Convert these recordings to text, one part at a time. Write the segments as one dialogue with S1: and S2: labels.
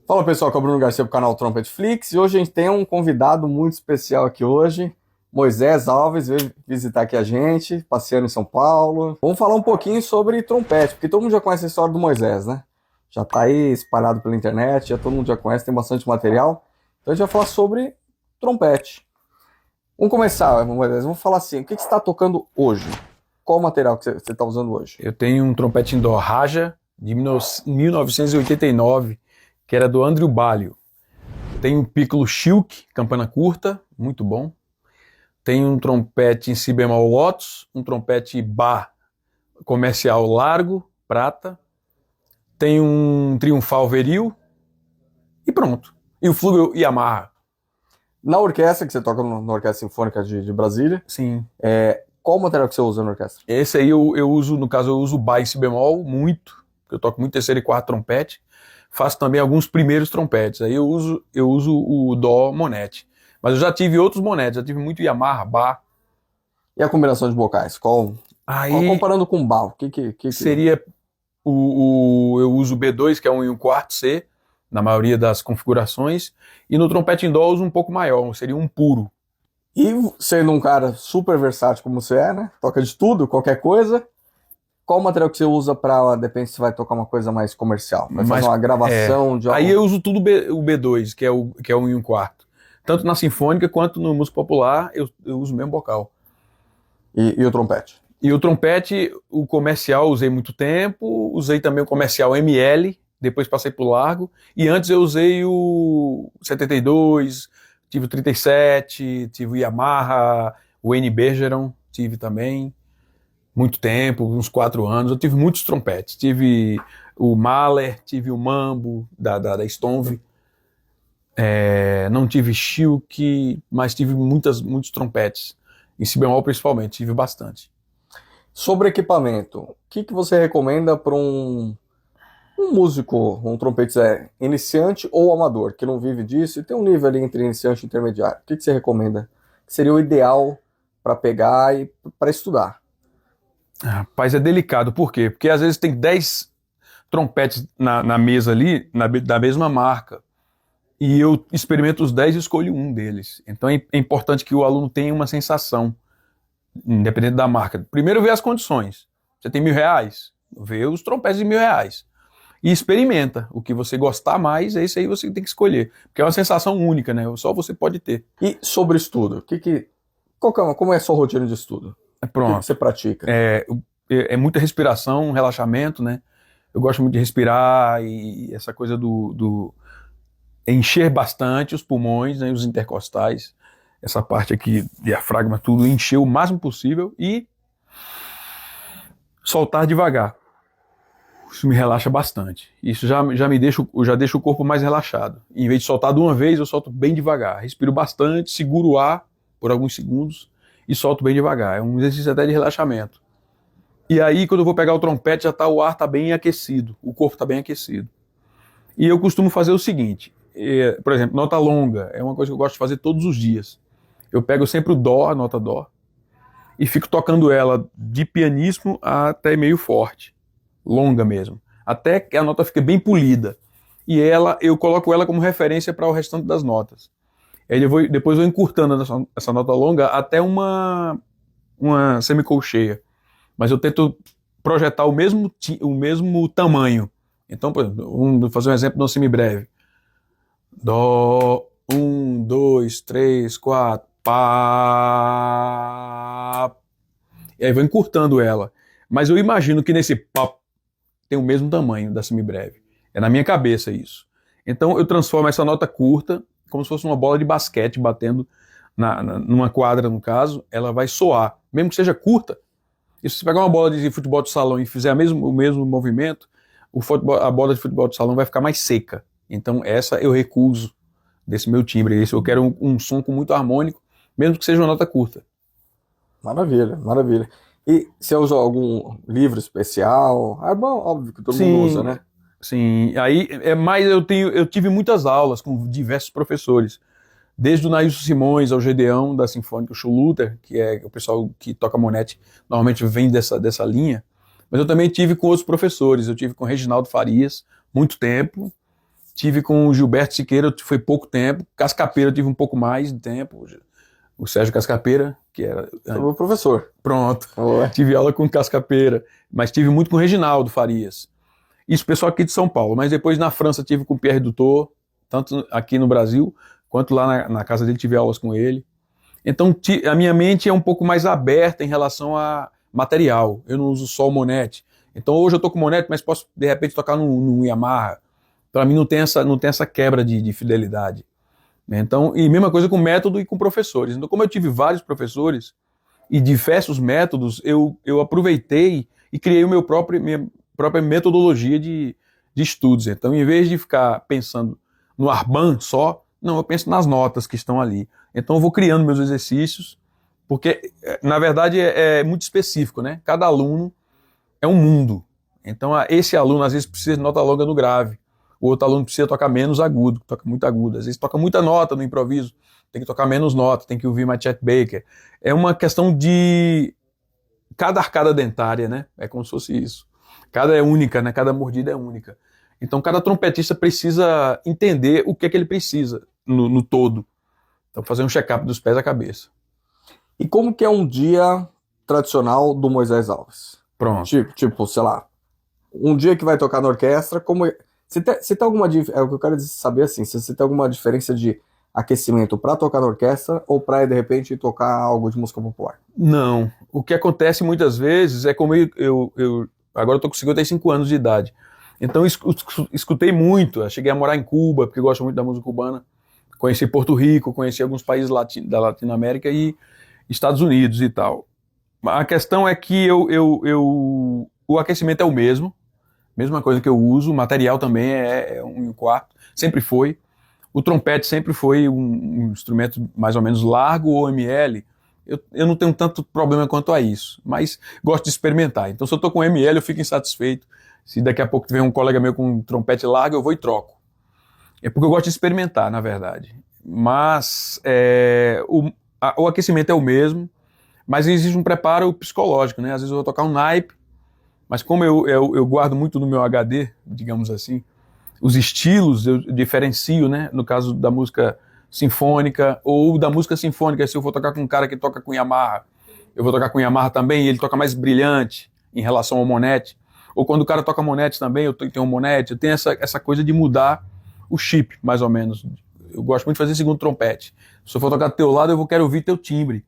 S1: Fala pessoal, que é o Bruno Garcia do canal Trompetflix e hoje a gente tem um convidado muito especial aqui hoje, Moisés Alves, veio visitar aqui a gente, passeando em São Paulo. Vamos falar um pouquinho sobre trompete, porque todo mundo já conhece a história do Moisés, né? Já tá aí espalhado pela internet, já todo mundo já conhece, tem bastante material. Então a gente vai falar sobre trompete. Vamos começar, Moisés, vamos falar assim, o que você está tocando hoje? Qual o material que você está usando hoje?
S2: Eu tenho um trompete indoor Raja de 1989, que era do Andrew Balio. Tenho um Piccolo Schilk, campana curta, muito bom. Tenho um trompete em si bemol Lotus, um trompete Bar comercial largo, prata. Tenho um Triunfal Veril e pronto. E o Flugel Yamaha.
S1: Na orquestra, que você toca na Orquestra Sinfônica de Brasília,
S2: Sim.
S1: qual o material que você usa na orquestra?
S2: Esse aí eu uso, no caso, eu uso o Bar em si bemol muito, porque eu toco muito terceiro e quarto trompete. Faço também alguns primeiros trompetes. Aí eu uso o Dó Monete. Mas eu já tive outros monetes, já tive muito Yamaha, Bar.
S1: E a combinação de vocais? Comparando com o Bar, o que
S2: seria eu uso o B2, que é 1 e 1/4 C, na maioria das configurações. E no trompete em Dó eu uso um pouco maior, seria um puro.
S1: E sendo um cara super versátil como você é, né? Toca de tudo, qualquer coisa. Qual o material que você usa para, depende se você vai tocar uma coisa mais comercial? Vai fazer uma gravação de algo?
S2: Aí eu uso tudo o B2, que é o 1 e 1/4. Tanto na sinfônica quanto no músico popular, eu uso o mesmo bocal.
S1: E o trompete?
S2: E o trompete, o comercial, usei muito tempo. Usei também o comercial ML, depois passei pro largo. E antes eu usei o 72, tive o 37, tive o Yamaha, o N Bergeron, tive também. Muito tempo, uns 4 anos. Eu tive muitos trompetes. Tive o Mahler, tive o Mambo, da Stonve. Não tive Schilk, mas tive muitos trompetes. Em si bemol, principalmente, tive bastante.
S1: Sobre equipamento, o que você recomenda para um músico, um trompetista iniciante ou amador, que não vive disso e tem um nível ali entre iniciante e intermediário? O que você recomenda? Que seria o ideal para pegar e para estudar?
S2: Rapaz, é delicado. Por quê? Porque às vezes tem 10 trompetes na mesa ali, da mesma marca. E eu experimento os 10 e escolho um deles. Então é importante que o aluno tenha uma sensação, independente da marca. Primeiro vê as condições. Você tem R$1.000? Vê os trompetes de R$1.000. E experimenta. O que você gostar mais, é isso aí você tem que escolher. Porque é uma sensação única, né? Só você pode ter.
S1: E sobre estudo? Como é a sua rotina de estudo?
S2: Pronto.
S1: O que você pratica?
S2: É muita respiração, relaxamento, né? Eu gosto muito de respirar e essa coisa do encher bastante os pulmões, né, os intercostais, essa parte aqui, diafragma, tudo, encher o máximo possível e soltar devagar. Isso me relaxa bastante. Isso já deixa o corpo mais relaxado. Em vez de soltar de uma vez, eu solto bem devagar. Respiro bastante, seguro o ar por alguns segundos e solto bem devagar. É um exercício até de relaxamento. E aí, quando eu vou pegar o trompete, o ar está bem aquecido, o corpo está bem aquecido. E eu costumo fazer o seguinte, por exemplo, nota longa, é uma coisa que eu gosto de fazer todos os dias. Eu pego sempre o Dó, a nota Dó, e fico tocando ela de pianíssimo até meio forte, longa mesmo, até que a nota fique bem polida. E eu coloco ela como referência para o restante das notas. Aí depois eu vou encurtando essa nota longa até uma semicolcheia. Mas eu tento projetar o mesmo tamanho. Então, por exemplo, vou fazer um exemplo no semibreve. Dó, 1, 2, 3, 4, Pá. E aí vou encurtando ela. Mas eu imagino que nesse Pá tem o mesmo tamanho da semibreve. É na minha cabeça isso. Então eu transformo essa nota curta como se fosse uma bola de basquete batendo numa quadra, no caso, ela vai soar. Mesmo que seja curta, e se você pegar uma bola de futebol de salão e fizer o mesmo movimento, a bola de futebol de salão vai ficar mais seca. Então essa eu recuso desse meu timbre. Eu quero um som com muito harmônico, mesmo que seja uma nota curta.
S1: Maravilha, maravilha. E você usa algum livro especial? É bom, óbvio que todo mundo usa, né?
S2: Sim, aí eu tive muitas aulas com diversos professores. Desde o Nailson Simões ao Gedeão da Sinfônica, o Schuluter, que é o pessoal que toca monete, normalmente vem dessa linha. Mas eu também tive com outros professores. Eu tive com o Reginaldo Farias, muito tempo. Tive com o Gilberto Siqueira, foi pouco tempo. Cascapeira eu tive um pouco mais de tempo. O Sérgio Cascapeira, que era...
S1: Foi o professor.
S2: Pronto.
S1: Ué.
S2: Tive aula com o Cascapeira, mas tive muito com o Reginaldo Farias. Isso, pessoal aqui de São Paulo. Mas depois na França tive com o Pierre Dutot, tanto aqui no Brasil, quanto lá na casa dele tive aulas com ele. Então a minha mente é um pouco mais aberta em relação a material. Eu não uso só o Monete. Então hoje eu tô com o Monete, mas posso de repente tocar num Yamaha. Para mim não tem essa quebra de fidelidade. Então, e mesma coisa com método e com professores. Então, como eu tive vários professores e diversos métodos, eu aproveitei e criei minha própria metodologia de estudos. Então, em vez de ficar pensando no Arban só, não, eu penso nas notas que estão ali. Então, eu vou criando meus exercícios, porque, na verdade, é muito específico, né? Cada aluno é um mundo. Então, esse aluno, às vezes, precisa de nota longa no grave. O outro aluno precisa tocar menos agudo, toca muito agudo. Às vezes toca muita nota no improviso, tem que tocar menos nota, tem que ouvir mais Chet Baker. É uma questão de cada arcada dentária, né? É como se fosse isso. Cada é única, né? Cada mordida é única. Então cada trompetista precisa entender o que é que ele precisa no todo. Então fazer um check-up dos pés à cabeça.
S1: E como que é um dia tradicional do Moisés Alves?
S2: Pronto.
S1: Tipo, sei lá, um dia que vai tocar na orquestra, como... Você tem alguma... É o que eu quero saber, assim, se você tem alguma diferença de aquecimento para tocar na orquestra ou para, de repente, tocar algo de música popular?
S2: Não. O que acontece muitas vezes é como agora eu estou com 55 anos de idade. Então eu escutei muito. Eu cheguei a morar em Cuba, porque eu gosto muito da música cubana. Conheci Porto Rico, conheci alguns países da Latinoamérica e Estados Unidos e tal. A questão é que o aquecimento é o mesmo. Mesma coisa que eu uso, o material também é 1/4, sempre foi. O trompete sempre foi um instrumento mais ou menos largo ou ML. Eu não tenho tanto problema quanto a isso, mas gosto de experimentar. Então se eu estou com ML eu fico insatisfeito. Se daqui a pouco tiver um colega meu com um trompete largo, eu vou e troco. É porque eu gosto de experimentar, na verdade. Mas o aquecimento é o mesmo, mas exige um preparo psicológico, né? Às vezes eu vou tocar um naipe, mas como eu guardo muito no meu HD, digamos assim, os estilos eu diferencio, né? No caso da música sinfônica ou da música sinfônica, se eu for tocar com um cara que toca com Yamaha, eu vou tocar com Yamaha também, e ele toca mais brilhante em relação ao Monete. Ou quando o cara toca Monete também, eu tenho um Monete, eu tenho essa coisa de mudar o chip, mais ou menos. Eu gosto muito de fazer segundo trompete. Se eu for tocar do teu lado, eu quero ouvir teu timbre,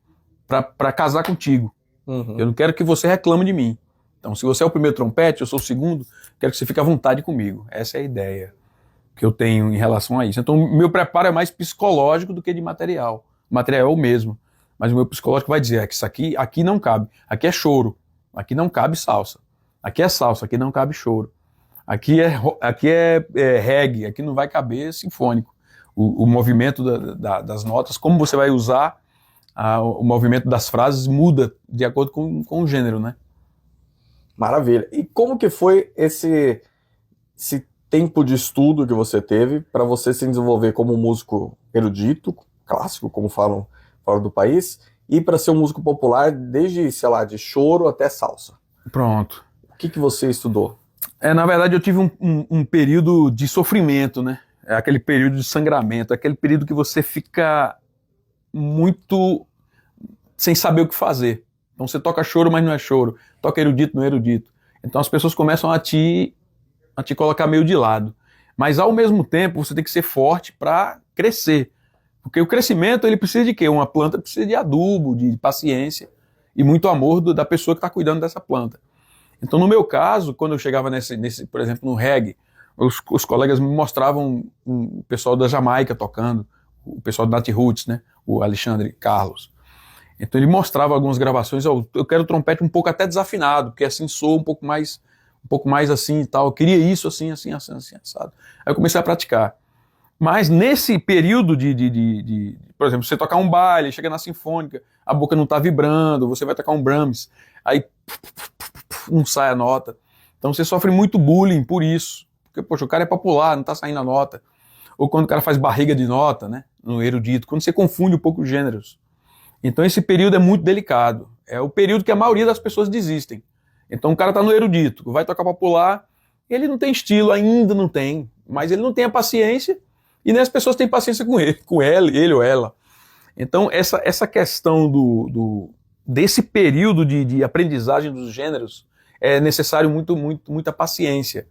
S2: para casar contigo.
S1: Uhum.
S2: Eu não quero que você reclame de mim. Então, se você é o primeiro trompete, eu sou o segundo, quero que você fique à vontade comigo. Essa é a ideia que eu tenho em relação a isso. Então, o meu preparo é mais psicológico do que de material. O material é o mesmo, mas o meu psicológico vai dizer que isso aqui não cabe. Aqui é choro, aqui não cabe salsa. Aqui é salsa, aqui não cabe choro. Aqui é reggae, aqui não vai caber sinfônico. O movimento das notas, como você vai usar o movimento das frases muda de acordo com o gênero, né?
S1: Maravilha. E como que foi esse tempo de estudo que você teve para você se desenvolver como um músico erudito, clássico, como falam fora do país, e para ser um músico popular desde, sei lá, de choro até salsa?
S2: Pronto.
S1: O que você estudou?
S2: Na verdade, eu tive um período de sofrimento, né? É aquele período de sangramento, aquele período que você fica muito sem saber o que fazer. Então você toca choro, mas não é choro. Toca erudito, não é erudito. Então as pessoas começam a te colocar meio de lado. Mas ao mesmo tempo você tem que ser forte para crescer. Porque o crescimento ele precisa de quê? Uma planta precisa de adubo, de paciência e muito amor da pessoa que está cuidando dessa planta. Então no meu caso, quando eu chegava por exemplo, no reggae, os colegas me mostravam o pessoal da Jamaica tocando, o pessoal do Nat Roots, né? O Alexandre Carlos. Então ele mostrava algumas gravações, eu quero o trompete um pouco até desafinado, porque assim soa um pouco mais assim e tal, eu queria isso assim, assado. Aí eu comecei a praticar. Mas nesse período por exemplo, você tocar um baile, chega na sinfônica, a boca não tá vibrando, você vai tocar um Brahms, aí não sai a nota. Então você sofre muito bullying por isso, porque poxa, o cara é popular, não tá saindo a nota. Ou quando o cara faz barriga de nota, né, no erudito, quando você confunde um pouco os gêneros. Então esse período é muito delicado. É o período que a maioria das pessoas desistem. Então o cara tá no erudito, vai tocar popular, ele não tem estilo, ainda não tem, mas ele não tem a paciência, e nem as pessoas têm paciência com ele ou ela. Então, essa questão desse período de aprendizagem dos gêneros é necessário muita paciência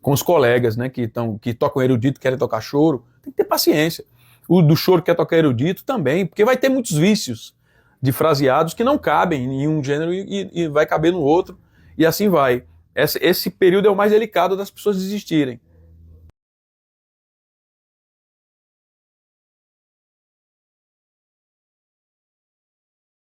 S2: com os colegas, né, que tocam erudito, querem tocar choro, tem que ter paciência. O do choro que quer tocar erudito também, porque vai ter muitos vícios de fraseados que não cabem em um gênero e vai caber no outro, e assim vai. Esse período é o mais delicado das pessoas desistirem.